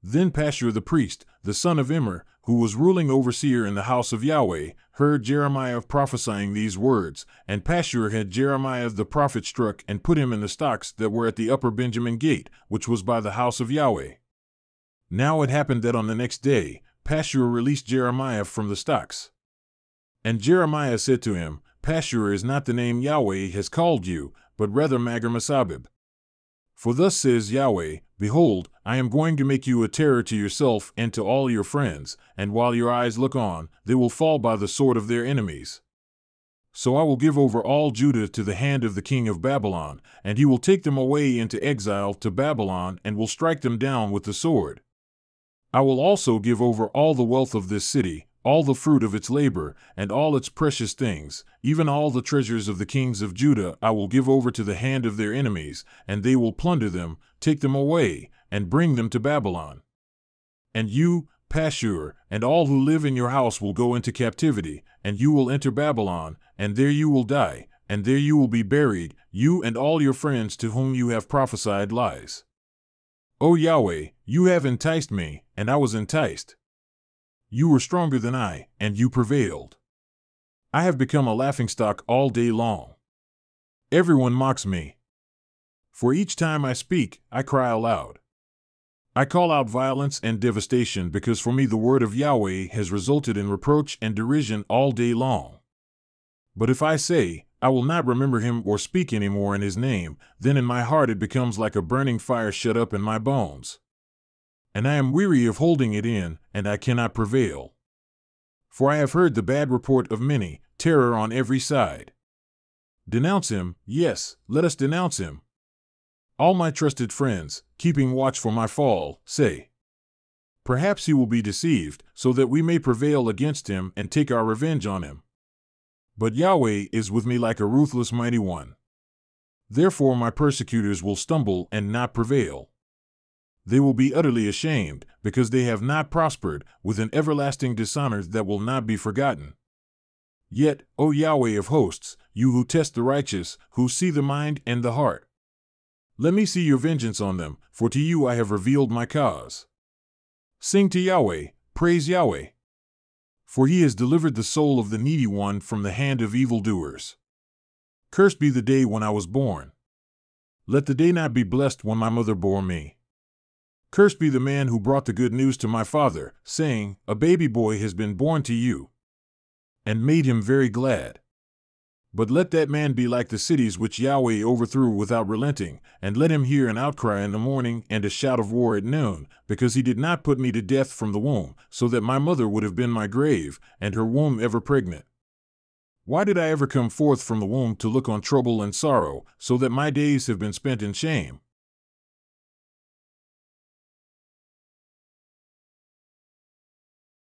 Then Pashur the priest, the son of Immer, who was ruling overseer in the house of Yahweh, heard Jeremiah prophesying these words, and Pashur had Jeremiah the prophet struck and put him in the stocks that were at the upper Benjamin gate, which was by the house of Yahweh. Now it happened that on the next day, Pashur released Jeremiah from the stocks. And Jeremiah said to him, Pashur is not the name Yahweh has called you, but rather Magar-Missabib. For thus says Yahweh, Behold, I am going to make you a terror to yourself and to all your friends, and while your eyes look on, they will fall by the sword of their enemies. So I will give over all Judah to the hand of the king of Babylon, and he will take them away into exile to Babylon and will strike them down with the sword. I will also give over all the wealth of this city, all the fruit of its labor, and all its precious things, even all the treasures of the kings of Judah I will give over to the hand of their enemies, and they will plunder them, take them away, and bring them to Babylon. And you, Pashur, and all who live in your house will go into captivity, and you will enter Babylon, and there you will die, and there you will be buried, you and all your friends to whom you have prophesied lies. O Yahweh, you have enticed me, and I was enticed. You were stronger than I, and you prevailed. I have become a laughingstock all day long. Everyone mocks me. For each time I speak, I cry aloud. I call out violence and devastation because for me the word of Yahweh has resulted in reproach and derision all day long. But if I say, I will not remember him or speak any more in his name, then in my heart it becomes like a burning fire shut up in my bones. And I am weary of holding it in, and I cannot prevail. For I have heard the bad report of many, terror on every side. Denounce him, yes, let us denounce him. All my trusted friends, keeping watch for my fall, say, Perhaps he will be deceived, so that we may prevail against him and take our revenge on him. But Yahweh is with me like a ruthless mighty one. Therefore my persecutors will stumble and not prevail. They will be utterly ashamed, because they have not prospered, with an everlasting dishonor that will not be forgotten. Yet, O Yahweh of hosts, you who test the righteous, who see the mind and the heart, let me see your vengeance on them, for to you I have revealed my cause. Sing to Yahweh, praise Yahweh. For he has delivered the soul of the needy one from the hand of evildoers. Cursed be the day when I was born. Let the day not be blessed when my mother bore me. Cursed be the man who brought the good news to my father, saying, A baby boy has been born to you, and made him very glad. But let that man be like the cities which Yahweh overthrew without relenting, and let him hear an outcry in the morning and a shout of war at noon, because he did not put me to death from the womb, so that my mother would have been my grave, and her womb ever pregnant. Why did I ever come forth from the womb to look on trouble and sorrow, so that my days have been spent in shame?